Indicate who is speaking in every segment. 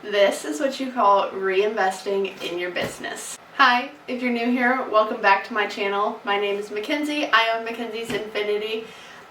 Speaker 1: This is what you call reinvesting in your business. Hi, if you're new here, welcome back to my channel. My name is Mackenzie. I own Mackenzie's Infinity,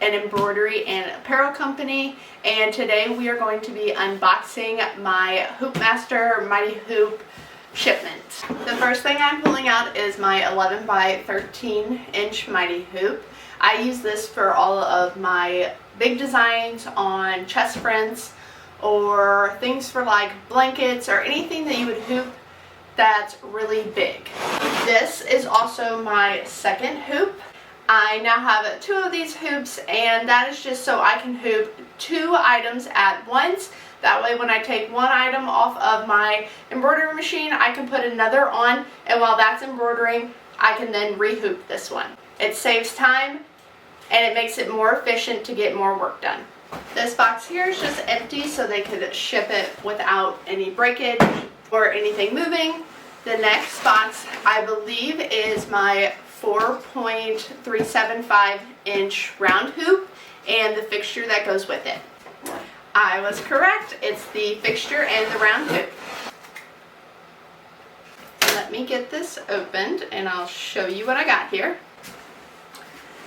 Speaker 1: an embroidery and apparel company, and today we are going to be unboxing my Hoopmaster Mighty Hoop shipment. The first thing I'm pulling out is my 11 by 13 inch Mighty Hoop. I use this for all of my big designs on chest prints or things for like blankets or anything that you would hoop that's really big. This is also my second hoop. I now have two of these hoops, and that is just so I can hoop two items at once. That way when I take one item off of my embroidery machine, I can put another on, and while that's embroidering, I can then re-hoop this one. It saves time and it makes it more efficient to get more work done. This box here is just empty so they could ship it without any breakage or anything moving. The next box, I believe, is my 4.375 inch round hoop and the fixture that goes with it. I was correct. It's the fixture and the round hoop. So let me get this opened and I'll show you what I got here.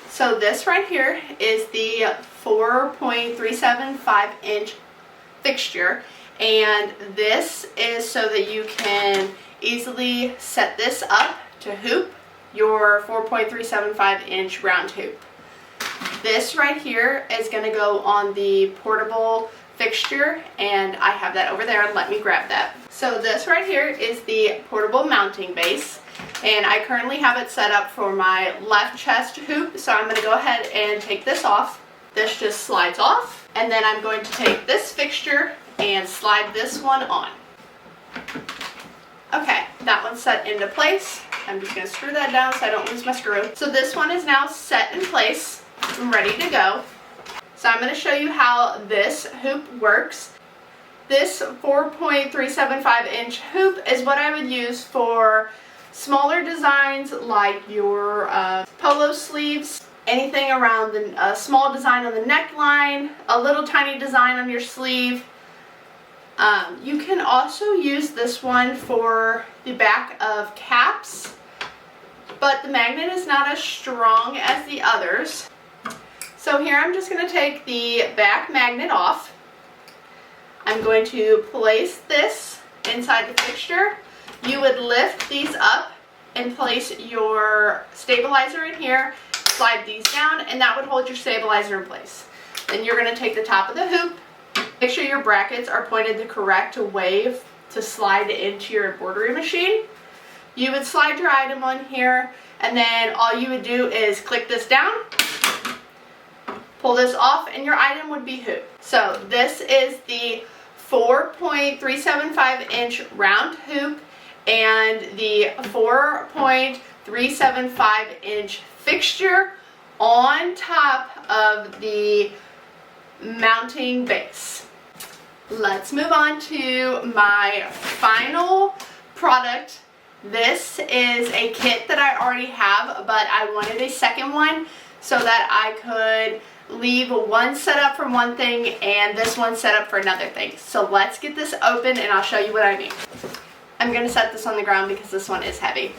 Speaker 1: So this right here is the 4.375 inch fixture, and this is so that you can easily set this up to hoop your 4.375 inch round hoop. This right here is going to go on the portable fixture, and I have that over there. Let me grab that. So this right here is the portable mounting base, and I currently have it set up for my left chest hoop, so I'm going to go ahead and take this off. This just slides off, and then I'm going to take this fixture and slide this one on. Okay, that one's set into place. I'm just going to screw that down so I don't lose my screw. So this one is now set in place. I'm ready to go. So I'm going to show you how this hoop works. This 4.375 inch hoop is what I would use for smaller designs like your polo sleeves, anything around a small design on the neckline, a little tiny design on your sleeve. You can also use this one for the back of caps, but the magnet is not as strong as the others. So here I'm just going to take the back magnet off. I'm going to place this inside the fixture. You would lift these up and place your stabilizer in here, slide these down, and that would hold your stabilizer in place. Then you're going to take the top of the hoop, make sure your brackets are pointed the correct way to slide into your embroidery machine. You would slide your item on here, and then all you would do is click this down, pull this off, and your item would be hooped. So this is the 4.375 inch round hoop and the 4.375 inch fixture on top of the mounting base. Let's move on to my final product. This is a kit that I already have, but I wanted a second one so that I could leave one set up for one thing and this one set up for another thing. So let's get this open and I'll show you what I mean. I'm going to set this on the ground because this one is heavy.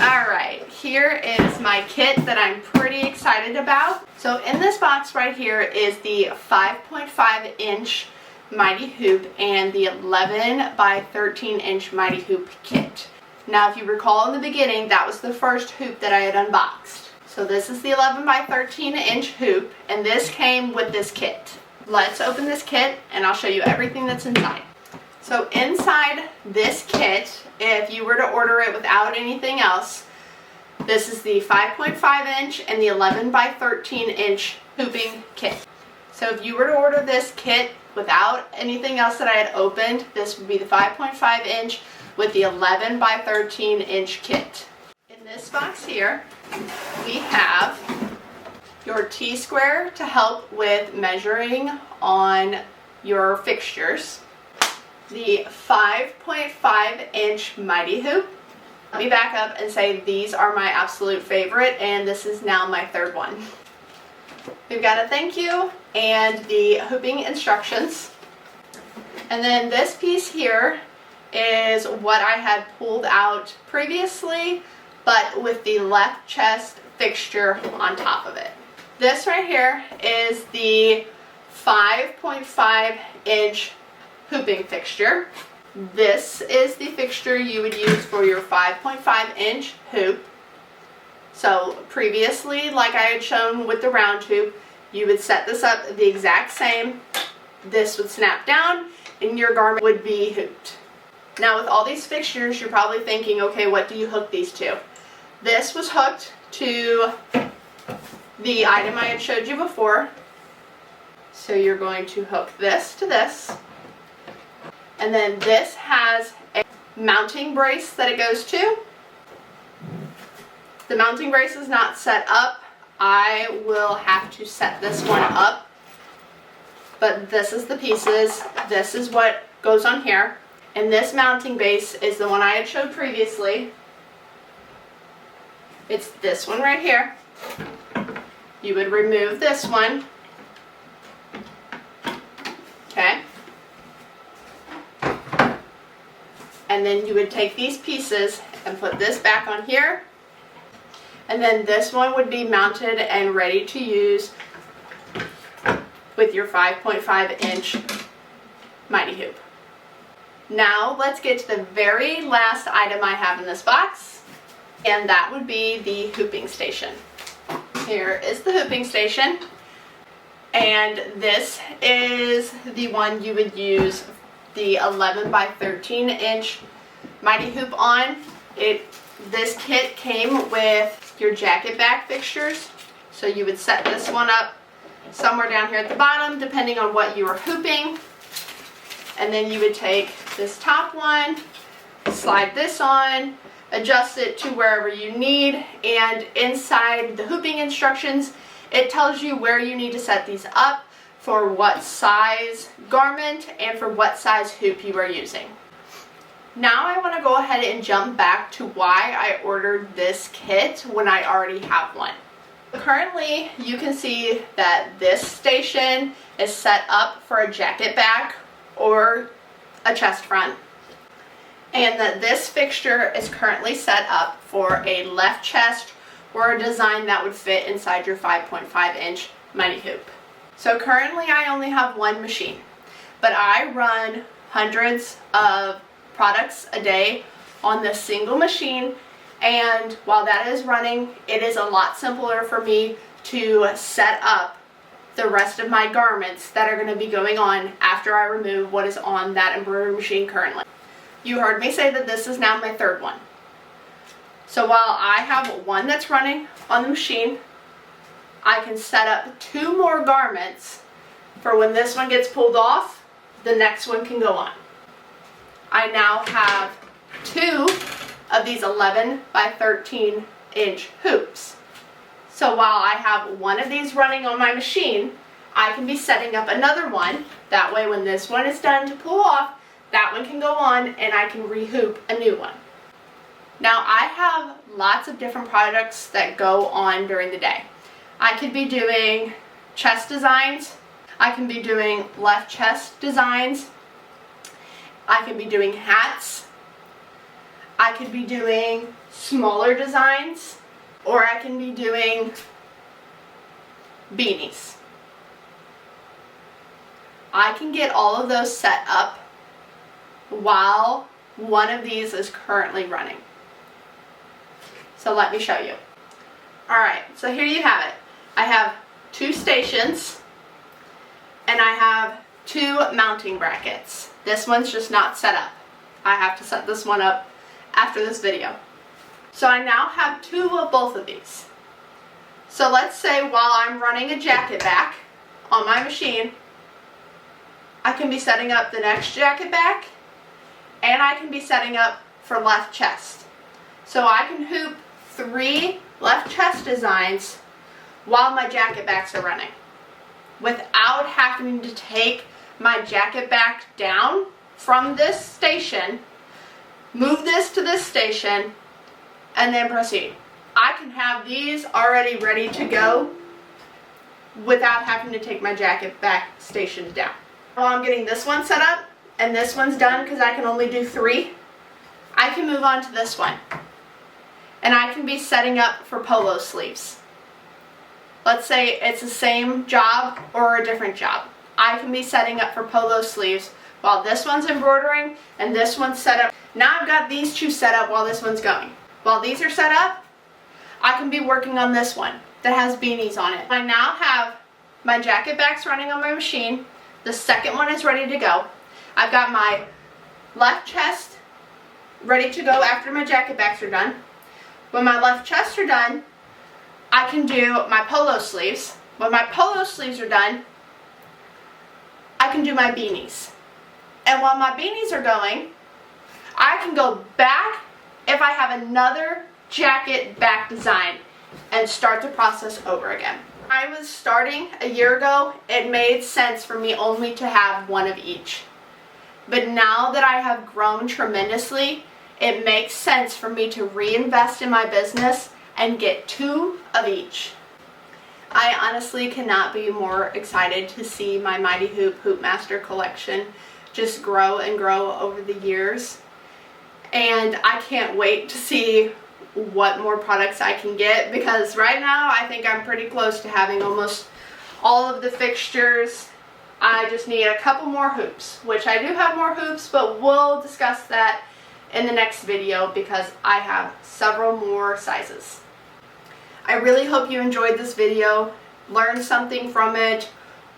Speaker 1: Alright, here is my kit that I'm pretty excited about. So in this box right here is the 5.5 inch Mighty Hoop and the 11 by 13 inch Mighty Hoop kit. Now if you recall in the beginning, that was the first hoop that I had unboxed. So this is the 11 by 13 inch hoop, and this came with this kit. Let's open this kit and I'll show you everything that's inside. So inside this kit, if you were to order it without anything else, this is the 5.5 inch and the 11 by 13 inch hooping kit. So if you were to order this kit without anything else that I had opened, this would be the 5.5 inch with the 11 by 13 inch kit. In this box here, we have your T-square to help with measuring on your fixtures, the 5.5 inch Mighty Hoop. Let me back up and say these are my absolute favorite, and this is now my third one. We've got a thank you and the hooping instructions. And then this piece here is what I had pulled out previously, but with the left chest fixture on top of it. This right here is the 5.5 inch hooping fixture. This is the fixture you would use for your 5.5 inch hoop. So previously, like I had shown with the round hoop, you would set this up the exact same. This would snap down and your garment would be hooped. Now with all these fixtures, you're probably thinking, okay, what do you hook these to? This was hooked to the item I had showed you before. So you're going to hook this to this. And then this has a mounting brace that it goes to. The mounting brace is not set up. I will have to set this one up. But this is the pieces. This is what goes on here. And this mounting base is the one I had showed previously. It's this one right here. You would remove this one. Okay. And then you would take these pieces and put this back on here. And then this one would be mounted and ready to use with your 5.5 inch Mighty Hoop. Now let's get to the very last item I have in this box, and that would be the hooping station. Here is the hooping station, and this is the one you would use the 11 by 13 inch Mighty Hoop on. This kit came with your jacket back fixtures, so you would set this one up somewhere down here at the bottom depending on what you were hooping. And then you would take this top one, slide this on, adjust it to wherever you need, and inside the hooping instructions, it tells you where you need to set these up for what size garment and for what size hoop you are using. Now I want to go ahead and jump back to why I ordered this kit when I already have one. Currently, you can see that this station is set up for a jacket back or a chest front, and that this fixture is currently set up for a left chest or a design that would fit inside your 5.5 inch Mighty Hoop. So currently I only have one machine, but I run hundreds of products a day on this single machine, and while that is running, it is a lot simpler for me to set up the rest of my garments that are going to be going on after I remove what is on that embroidery machine currently. You heard me say that this is now my third one. So while I have one that's running on the machine, I can set up 2 more garments for when this one gets pulled off, the next one can go on. I now have 2 of these 11 by 13 inch hoops. So while I have one of these running on my machine, I can be setting up another one. That way when this one is done to pull off, that one can go on and I can re-hoop a new one. Now I have lots of different products that go on during the day. I could be doing chest designs. I can be doing left chest designs. I can be doing hats. I could be doing smaller designs. Or I can be doing beanies. I can get all of those set up while one of these is currently running. So let me show you. Alright, so here you have it. I have 2 stations and I have 2 mounting brackets. This one's just not set up. I have to set this one up after this video. So I now have 2 of both of these. So let's say while I'm running a jacket back on my machine, I can be setting up the next jacket back and I can be setting up for left chest. So I can hoop 3 left chest designs while my jacket backs are running without having to take my jacket back down from this station, move this to this station, and then proceed. I can have these already ready to go without having to take my jacket back stations down. While I'm getting this one set up and this one's done because I can only do 3, I can move on to this one. And I can be setting up for polo sleeves. Let's say it's the same job or a different job. I can be setting up for polo sleeves while this one's embroidering and this one's set up. Now I've got these 2 set up while this one's going. While these are set up, I can be working on this one that has beanies on it. I now have my jacket backs running on my machine. The second one is ready to go. I've got my left chest ready to go after my jacket backs are done. When my left chests are done, I can do my polo sleeves. When my polo sleeves are done, I can do my beanies. And while my beanies are going, I can go back if I have another jacket back design and start the process over again. When I was starting a year ago, it made sense for me only to have one of each. But now that I have grown tremendously, it makes sense for me to reinvest in my business and get 2 of each. I honestly cannot be more excited to see my Mighty Hoop Hoopmaster collection just grow and grow over the years. And I can't wait to see what more products I can get, because right now I think I'm pretty close to having almost all of the fixtures. I just need a couple more hoops, which I do have more hoops, but we'll discuss that in the next video because I have several more sizes. I really hope you enjoyed this video, learned something from it,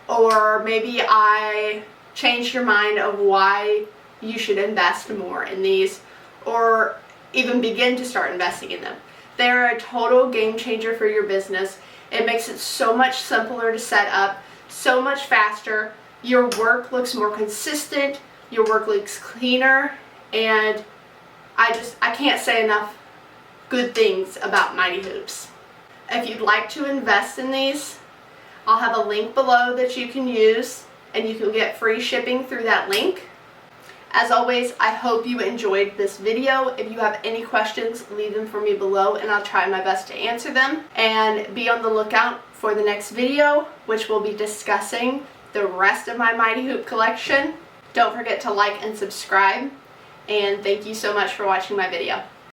Speaker 1: or maybe I changed your mind of why you should invest more in these, or even begin to start investing in them. They're a total game changer for your business. It makes it so much simpler to set up, so much faster. Your work looks more consistent, your work looks cleaner, and I can't say enough good things about Mighty Hoops. If you'd like to invest in these, I'll have a link below that you can use, and you can get free shipping through that link. As always, I hope you enjoyed this video. If you have any questions, leave them for me below and I'll try my best to answer them. And be on the lookout for the next video, which will be discussing the rest of my Mighty Hoop collection. Don't forget to like and subscribe. And thank you so much for watching my video.